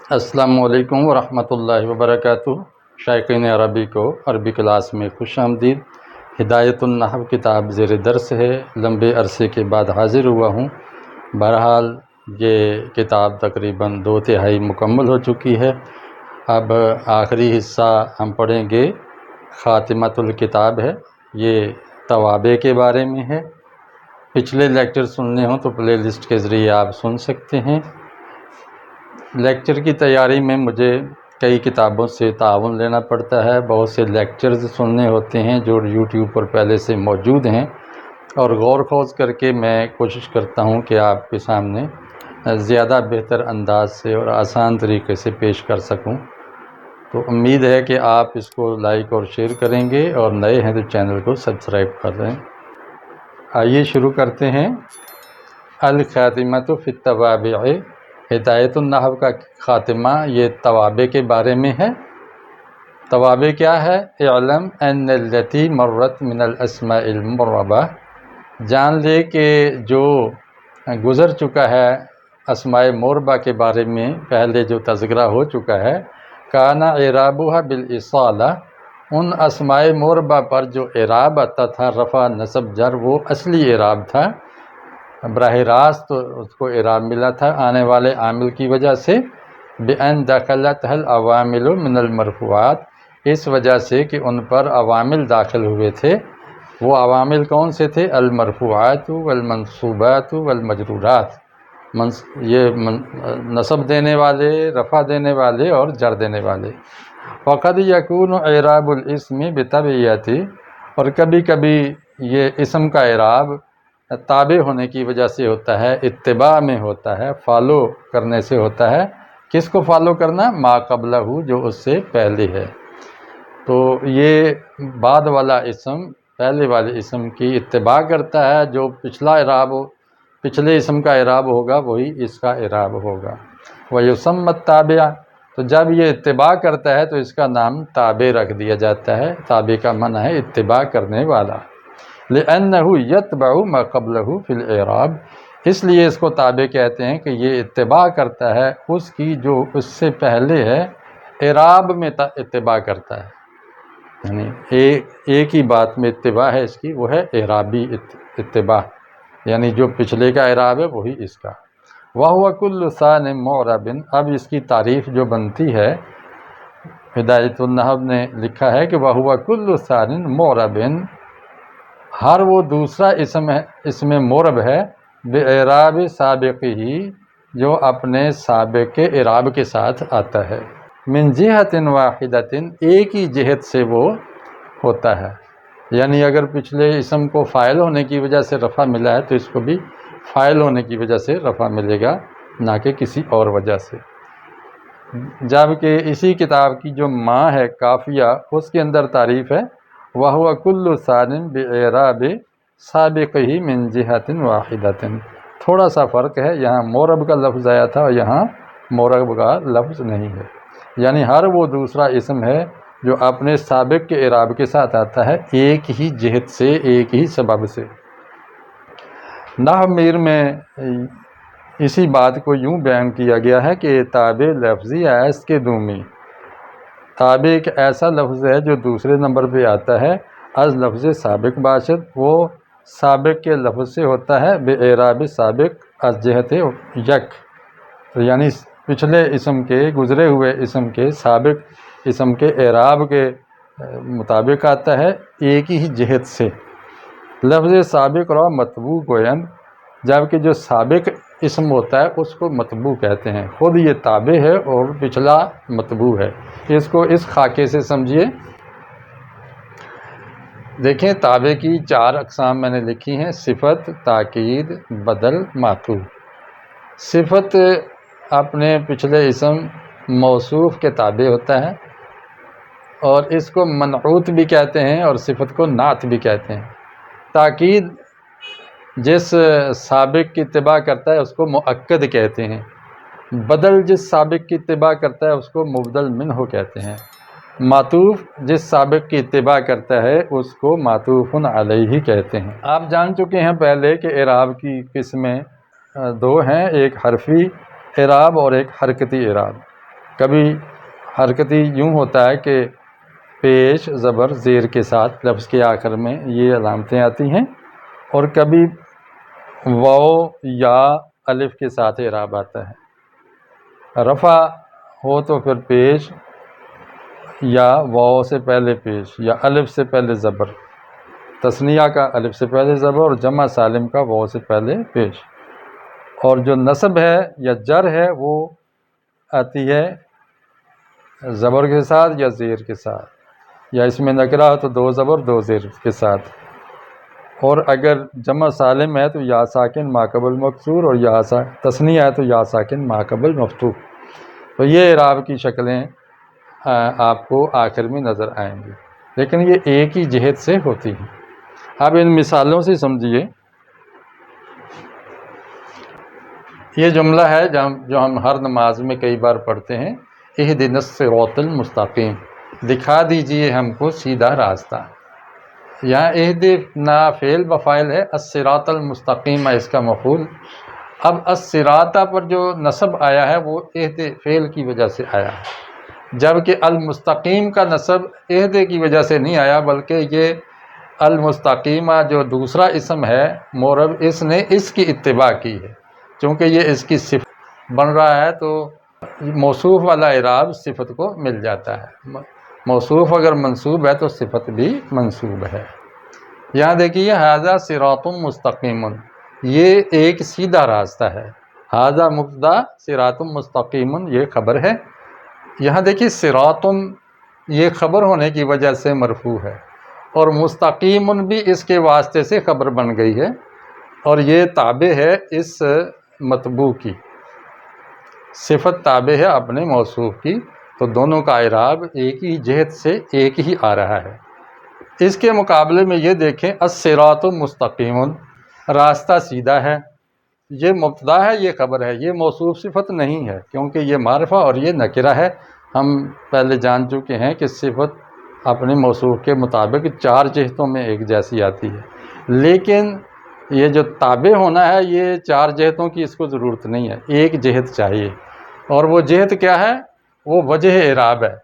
السلام علیکم ورحمۃ اللہ وبرکاتہ۔ شائقین عربی کو عربی کلاس میں خوش آمدید۔ ہدایت النحو کتاب زیر درس ہے، لمبے عرصے کے بعد حاضر ہوا ہوں۔ بہرحال یہ کتاب تقریباً 2/3 مکمل ہو چکی ہے۔ اب آخری حصہ ہم پڑھیں گے، خاتمۃ الکتاب ہے، یہ توابع کے بارے میں ہے۔ پچھلے لیکچر سننے ہوں تو پلے لسٹ کے ذریعے آپ سن سکتے ہیں۔ لیکچر کی تیاری میں مجھے کئی کتابوں سے تعاون لینا پڑتا ہے، بہت سے لیکچرز سننے ہوتے ہیں جو یوٹیوب پر پہلے سے موجود ہیں، اور غور خوض کر کے میں کوشش کرتا ہوں کہ آپ کے سامنے زیادہ بہتر انداز سے اور آسان طریقے سے پیش کر سکوں۔ تو امید ہے کہ آپ اس کو لائک اور شیئر کریں گے، اور نئے ہیں تو چینل کو سبسکرائب کر لیں۔ آئیے شروع کرتے ہیں۔ الخاتمۃ فی التوابع، ہدایت النحو کا خاتمہ یہ توابع کے بارے میں ہے۔ توابع کیا ہے؟ اعلم ان التی مرت من الاسماء المعربہ، جان لے کہ جو گزر چکا ہے اسماء معربہ کے بارے میں پہلے جو تذکرہ ہو چکا ہے، کان اعرابها بالاصالہ، ان اسماء معربہ پر جو اعراب آتا تھا رفع نصب جر، وہ اصلی اعراب تھا، براہ راست اس کو اعراب ملا تھا آنے والے عامل کی وجہ سے، بأن دخلتها العوامل من المرفوعات، اس وجہ سے کہ ان پر عوامل داخل ہوئے تھے۔ وہ عوامل کون سے تھے؟ المرفوعات والمنصوبات والمجرورات، یہ نصب دینے والے، رفع دینے والے اور جر دینے والے۔ وقد یکون اعراب الاسم بتبعیت، اور کبھی کبھی یہ اسم کا اعراب تابع ہونے کی وجہ سے ہوتا ہے، اتباع میں ہوتا ہے، فالو کرنے سے ہوتا ہے۔ کس کو فالو کرنا؟ ما قبلہ، جو اس سے پہلے ہے۔ تو یہ بعد والا اسم پہلے والے اسم کی اتباع کرتا ہے، جو پچھلا اعراب پچھلے اسم کا اعراب ہوگا وہی اس کا اعراب ہوگا۔ وَيُسَمَّى التَّابِعَ، تو جب یہ اتباع کرتا ہے تو اس کا نام تابع رکھ دیا جاتا ہے۔ تابع کا معنی ہے اتباع کرنے والا۔ لِأَنَّهُ يَتْبَعُ مَا قَبْلَهُ فِي الْإِعْرَابِ، اس لیے اس کو تابع کہتے ہیں کہ یہ اتباع کرتا ہے اس کی جو اس سے پہلے ہے، اعراب میں اتباع کرتا ہے، یعنی ایک ہی بات میں اتباع ہے اس کی، وہ ہے اعرابی اتباع، یعنی جو پچھلے کا اعراب ہے وہی اس کا۔ وَهُوَ كُلُّ ثَانٍ مُعْرَبٍ، اب اس کی تعریف جو بنتی ہے، ہدایت النحو نے لکھا ہے کہ وَهُوَ كُلُّ ثَانٍ مُعْرَبٍ، ہر وہ دوسرا اسم معرب ہے، بِإِعْرَابِ سابقہ، جو اپنے سابق کے اعراب کے ساتھ آتا ہے، من جہۃ واحدۃ، ایک ہی جہت سے وہ ہوتا ہے، یعنی اگر پچھلے اسم کو فاعل ہونے کی وجہ سے رفع ملا ہے تو اس کو بھی فاعل ہونے کی وجہ سے رفع ملے گا، نہ کہ کسی اور وجہ سے۔ جبکہ اسی کتاب کی جو ماں ہے کافیہ، اس کے اندر تعریف ہے وَهُوَ كُلُّ ثَانٍ بِإِعْرَابِ سَابِقِهِ مِنْ جِهَةٍ وَاحِدَةٍ، تھوڑا سا فرق ہے، یہاں معرب کا لفظ آیا تھا اور یہاں معرب کا لفظ نہیں ہے، یعنی ہر وہ دوسرا اسم ہے جو اپنے سابق کے اعراب کے ساتھ آتا ہے، ایک ہی جہت سے، ایک ہی سبب سے۔ نحو میر میں اسی بات کو یوں بیان کیا گیا ہے کہ تابع لفظی ایس کے دومی، تابع ایک ایسا لفظ ہے جو دوسرے نمبر پہ آتا ہے، از لفظ سابق باشد، وہ سابق کے لفظ سے ہوتا ہے، بے اعراب سابق از جہت یک، یعنی پچھلے اسم کے، گزرے ہوئے اسم کے سابق اسم کے اعراب کے مطابق آتا ہے، ایک ہی جہت سے۔ لفظ سابق را مطبوع گویند، جبکہ جو سابق اسم ہوتا ہے اس کو مطبوع کہتے ہیں، خود یہ تابع ہے اور پچھلا مطبوع ہے۔ اس کو اس خاکے سے سمجھیے۔ دیکھیں تابع کی 4 اقسام میں نے لکھی ہیں، صفت، تاکید، بدل، معطوف۔ صفت اپنے پچھلے اسم موصوف کے تابع ہوتا ہے، اور اس کو منعوت بھی کہتے ہیں اور صفت کو نعت بھی کہتے ہیں۔ تاکید جس سابق کی اتباع کرتا ہے اس کو مؤکد کہتے ہیں۔ بدل جس سابق کی اتباع کرتا ہے اس کو مبدل منہ کہتے ہیں۔ معطوف جس سابق کی اتباع کرتا ہے اس کو معطوف علیہ کہتے ہیں۔ آپ جان چکے ہیں پہلے کہ اعراب کی قسمیں 2 ہیں، ایک حرفی اعراب اور ایک حرکتی اعراب۔ کبھی حرکتی یوں ہوتا ہے کہ پیش زبر زیر کے ساتھ لفظ کے آخر میں یہ علامتیں آتی ہیں، اور کبھی واو یا الف کے ساتھ اعراب آتا ہے۔ رفع ہو تو پھر پیش یا واو سے پہلے پیش یا الف سے پہلے زبر، تثنیہ کا الف سے پہلے زبر اور جمع سالم کا واو سے پہلے پیش، اور جو نصب ہے یا جر ہے وہ آتی ہے زبر کے ساتھ یا زیر کے ساتھ، یا اس میں نکرہ ہو تو 2 زبر 2 زیر کے ساتھ، اور اگر جمع سالم ہے تو یا ساکن ما قبل مکسور، اور تثنیہ ہے تو یا ساکن ما قبل مفتوح۔ تو یہ اعراب کی شکلیں آپ کو آخر میں نظر آئیں گی، لیکن یہ ایک ہی جہت سے ہوتی ہیں۔ اب ان مثالوں سے سمجھیے، یہ جملہ ہے جو ہم ہر نماز میں کئی بار پڑھتے ہیں، اہدنا الصراط المستقیم، دکھا دیجئے ہم کو سیدھا راستہ۔ یہاں اہدنا فعل بفاعل ہے، الصراط المستقیم ہے اس کا مفعول۔ اب الصراط پر جو نصب آیا ہے وہ اہد فعل کی وجہ سے آیا ہے، جبکہ المستقیم کا نصب اہد کی وجہ سے نہیں آیا، بلکہ یہ المستقیمہ جو دوسرا اسم ہے مورب، اس نے اس کی اتباع کی ہے، چونکہ یہ اس کی صفت بن رہا ہے تو موصوف والا اعراب صفت کو مل جاتا ہے۔ موصوف اگر منصوب ہے تو صفت بھی منصوب ہے۔ یہاں دیکھیے ھذا صراط مستقیم، یہ ایک سیدھا راستہ ہے۔ ھذا مبتدا، صراط مستقیم یہ خبر ہے۔ یہاں دیکھیے صراط یہ خبر ہونے کی وجہ سے مرفوع ہے، اور مستقیم بھی اس کے واسطے سے خبر بن گئی ہے، اور یہ تابع ہے اس متبوع کی، صفت تابع ہے اپنے موصوف کی، تو دونوں کا اعراب ایک ہی جہت سے ایک ہی آ رہا ہے۔ اس کے مقابلے میں یہ دیکھیں الصراط مستقیم، راستہ سیدھا ہے، یہ مبتدا ہے، یہ خبر ہے، یہ موصوف صفت نہیں ہے، کیونکہ یہ معرفہ اور یہ نکرہ ہے۔ ہم پہلے جان چکے ہیں کہ صفت اپنے موصوف کے مطابق 4 جہتوں میں ایک جیسی آتی ہے، لیکن یہ جو تابع ہونا ہے یہ 4 جہتوں کی اس کو ضرورت نہیں ہے، ایک جہت چاہیے، اور وہ جہت کیا ہے؟ وہ وجہ اعراب ہے۔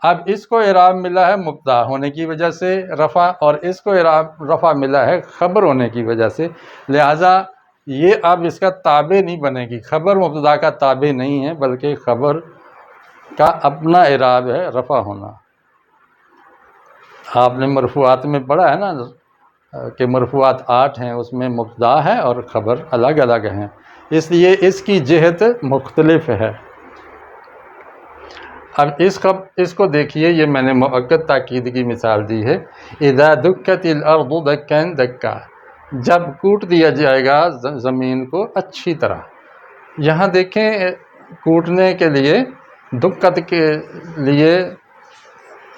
اب اس کو اعراب ملا ہے مبتدا ہونے کی وجہ سے رفع، اور اس کو اعراب رفع ملا ہے خبر ہونے کی وجہ سے، لہٰذا یہ اب اس کا تابع نہیں بنے گی، خبر مبتدا کا تابع نہیں ہے، بلکہ خبر کا اپنا اعراب ہے رفع ہونا۔ آپ نے مرفوعات میں پڑھا ہے نا کہ مرفوعات 8 ہیں، اس میں مبتدا ہے اور خبر الگ الگ ہیں، اس لیے اس کی جہت مختلف ہے۔ اب اس کو دیکھیے، یہ میں نے مؤکد تاکید کی مثال دی ہے، اذا دکت الارض دکا دکا، جب کوٹ دیا جائے گا زمین کو اچھی طرح۔ یہاں دیکھیں کوٹنے کے لیے، دکت کے لیے،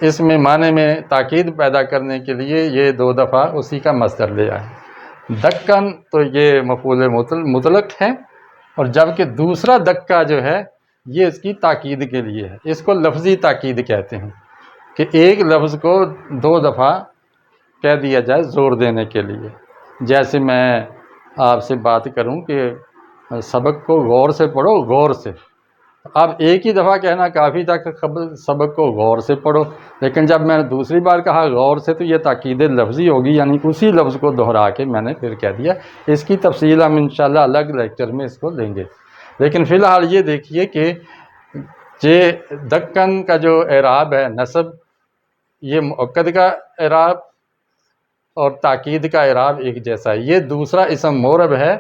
اس میں معنی میں تاکید پیدا کرنے کے لیے یہ 2 دفعہ اسی کا مصدر لیا ہے۔ دکن تو یہ مفعول مطلق ہے، اور جبکہ دوسرا دکا جو ہے یہ اس کی تاکید کے لیے ہے، اس کو لفظی تاکید کہتے ہیں، کہ ایک لفظ کو 2 دفعہ کہہ دیا جائے زور دینے کے لیے۔ جیسے میں آپ سے بات کروں کہ سبق کو غور سے پڑھو، غور سے، اب ایک ہی دفعہ کہنا کافی تھا کہ سبق کو غور سے پڑھو، لیکن جب میں نے دوسری بار کہا غور سے تو یہ تاکید لفظی ہوگی، یعنی اسی لفظ کو دہرا کے میں نے پھر کہہ دیا۔ اس کی تفصیل ہم انشاءاللہ الگ لیکچر میں اس کو لیں گے، لیکن فی الحال یہ دیکھیے کہ دکن کا جو اعراب ہے نصب، یہ مؤکد کا اعراب اور تاکید کا اعراب ایک جیسا ہے۔ یہ دوسرا اسم مورب ہے،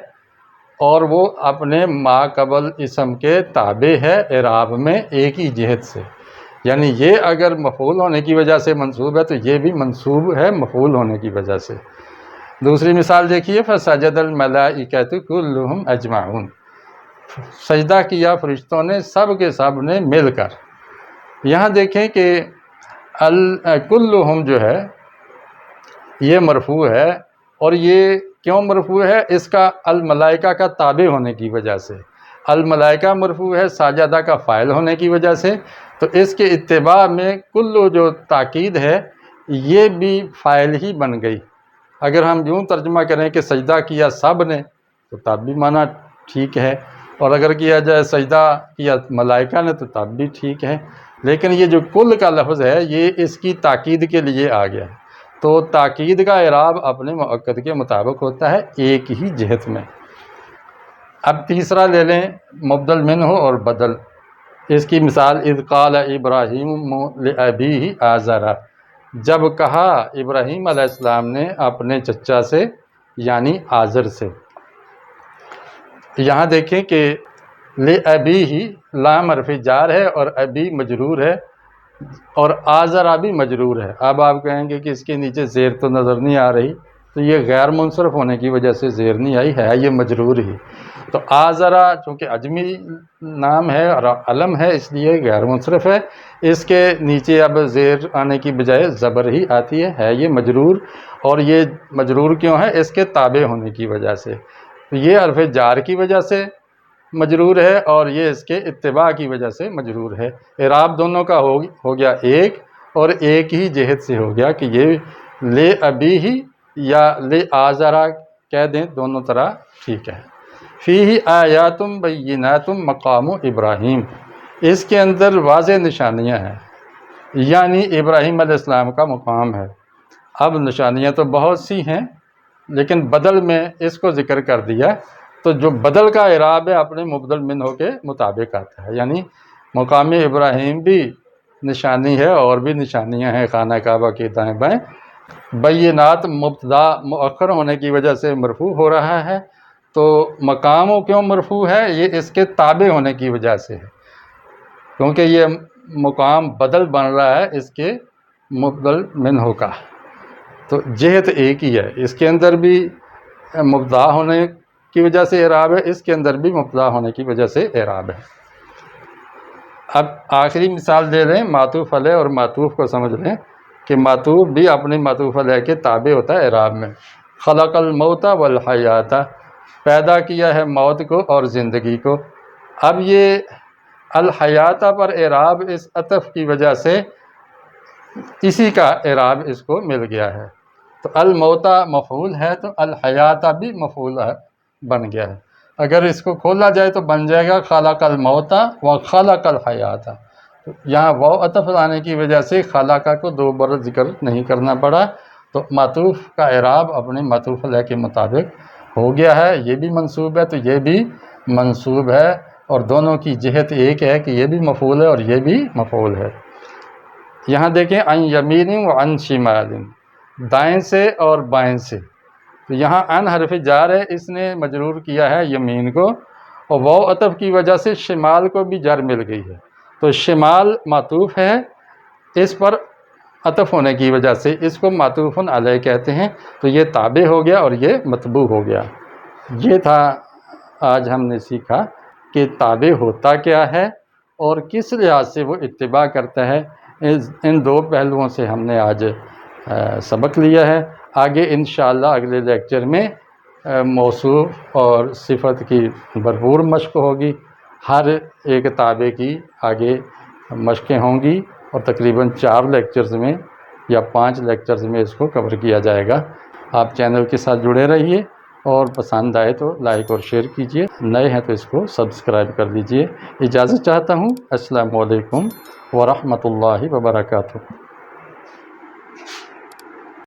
اور وہ اپنے ما قبل اسم کے تابع ہے اعراب میں ایک ہی جہت سے، یعنی یہ اگر مفعول ہونے کی وجہ سے منصوب ہے تو یہ بھی منصوب ہے مفعول ہونے کی وجہ سے۔ دوسری مثال دیکھیے، فسجد الملائکۃ کلھم اجمعون، سجدہ کیا فرشتوں نے سب کے سب نے مل کر۔ یہاں دیکھیں کہ کلھم جو ہے یہ مرفوع ہے، اور یہ کیوں مرفوع ہے؟ اس کا الملائکہ کا تابع ہونے کی وجہ سے۔ الملائکہ مرفوع ہے ساجدہ کا فاعل ہونے کی وجہ سے، تو اس کے اتباع میں کلو جو تاکید ہے یہ بھی فاعل ہی بن گئی۔ اگر ہم یوں ترجمہ کریں کہ سجدہ کیا سب نے، تو تب بھی معنی ٹھیک ہے، اور اگر کیا جائے سجدہ کیا ملائکہ نے تو تب بھی ٹھیک ہے، لیکن یہ جو کل کا لفظ ہے یہ اس کی تاکید کے لیے آ گیا ہے، تو تاکید کا اعراب اپنے مؤکد کے مطابق ہوتا ہے ایک ہی جہت میں۔ اب تیسرا لے لیں مبدل منہ اور بدل، اس کی مثال اذ قال ابراہیم لابیہ آزرا، جب کہا ابراہیم علیہ السلام نے اپنے چچا سے یعنی آزر سے۔ یہاں دیکھیں کہ لابیہ لام حرف جار ہے اور ابی مجرور ہے اور آزرا بھی مجرور ہے۔ اب آپ کہیں گے کہ اس کے نیچے زیر تو نظر نہیں آ رہی، تو یہ غیر منصرف ہونے کی وجہ سے زیر نہیں آئی ہے، یہ مجرور ہی۔ تو آزرا چونکہ عجمی نام ہے اور علم ہے اس لیے غیر منصرف ہے، اس کے نیچے اب زیر آنے کی بجائے زبر ہی آتی ہے یہ مجرور، اور یہ مجرور کیوں ہے؟ اس کے تابع ہونے کی وجہ سے۔ تو یہ حرف جار کی وجہ سے مجرور ہے اور یہ اس کے اتباع کی وجہ سے مجرور ہے۔ اعراب دونوں کا ہو گیا ایک، اور ایک ہی جہت سے ہو گیا کہ یہ لے ابیہ یا لے آزرا کہہ دیں، دونوں طرح ٹھیک ہے۔ فیہ آیات بینات مقام ابراہیم، اس کے اندر واضح نشانیاں ہیں، یعنی ابراہیم علیہ السلام کا مقام ہے۔ اب نشانیاں تو بہت سی ہیں لیکن بدل میں اس کو ذکر کر دیا، تو جو بدل کا اعراب ہے اپنے مبدل منہ کے مطابق آتا ہے، یعنی مقام ابراہیم بھی نشانی ہے اور بھی نشانیاں ہیں خانہ کعبہ کے دائیں بائیں۔ بینات مبتدا مؤخر ہونے کی وجہ سے مرفوع ہو رہا ہے، تو مقام کیوں مرفوع ہے؟ یہ اس کے تابع ہونے کی وجہ سے ہے، کیونکہ یہ مقام بدل بن رہا ہے اس کے مبدل منہ کا، تو جہت ایک ہی ہے، اس کے اندر بھی مبتدا ہونے کی وجہ سے اعراب ہے، اس کے اندر بھی مبتدا ہونے کی وجہ سے اعراب ہے۔ اب آخری مثال دے رہے ہیں معطوف علیہ اور معطوف کو سمجھ لیں کہ معطوف بھی اپنے معطوف علیہ کے تابع ہوتا ہے اعراب میں۔ خلق الموت والحیات، پیدا کیا ہے موت کو اور زندگی کو۔ اب یہ الحیات پر اعراب اس عطف کی وجہ سے اسی کا اعراب اس کو مل گیا ہے، تو الموت مفعول ہے تو الحیات بھی مفعول بن گیا ہے۔ اگر اس کو کھولا جائے تو بن جائے گا خلق الموت و خلق الحیات، تو یہاں واو عطف لانے کی وجہ سے خلق کو دو بار ذکر نہیں کرنا پڑا، تو معطوف کا اعراب اپنے معطوف علیہ کے مطابق ہو گیا ہے۔ یہ بھی منصوب ہے تو یہ بھی منصوب ہے، اور دونوں کی جہت ایک ہے کہ یہ بھی مفعول ہے اور یہ بھی مفعول ہے۔ یہاں دیکھیں عن یمین و عن شمال، دائیں سے اور بائیں سے، تو یہاں ان حرف جار ہے، اس نے مجرور کیا ہے یمین کو، اور واو عطف کی وجہ سے شمال کو بھی جر مل گئی ہے، تو شمال معطوف ہے، اس پر عطف ہونے کی وجہ سے اس کو معطوف علیہ کہتے ہیں، تو یہ تابع ہو گیا اور یہ متبوع ہو گیا۔ یہ تھا آج ہم نے سیکھا کہ تابع ہوتا کیا ہے اور کس لحاظ سے وہ اتباع کرتا ہے۔ ان دو پہلوؤں سے ہم نے آج سبق لیا ہے۔ آگے انشاءاللہ اگلے لیکچر میں موصوف اور صفت کی بھرپور مشق ہوگی، ہر ایک تابع کی آگے مشقیں ہوں گی، اور تقریباً 4 لیکچرز میں یا 5 لیکچرز میں اس کو کور کیا جائے گا۔ آپ چینل کے ساتھ جڑے رہیے، اور پسند آئے تو لائک اور شیئر کیجیے، نئے ہیں تو اس کو سبسکرائب کر لیجیے۔ اجازت چاہتا ہوں، السلام علیکم ورحمۃ اللہ وبرکاتہ۔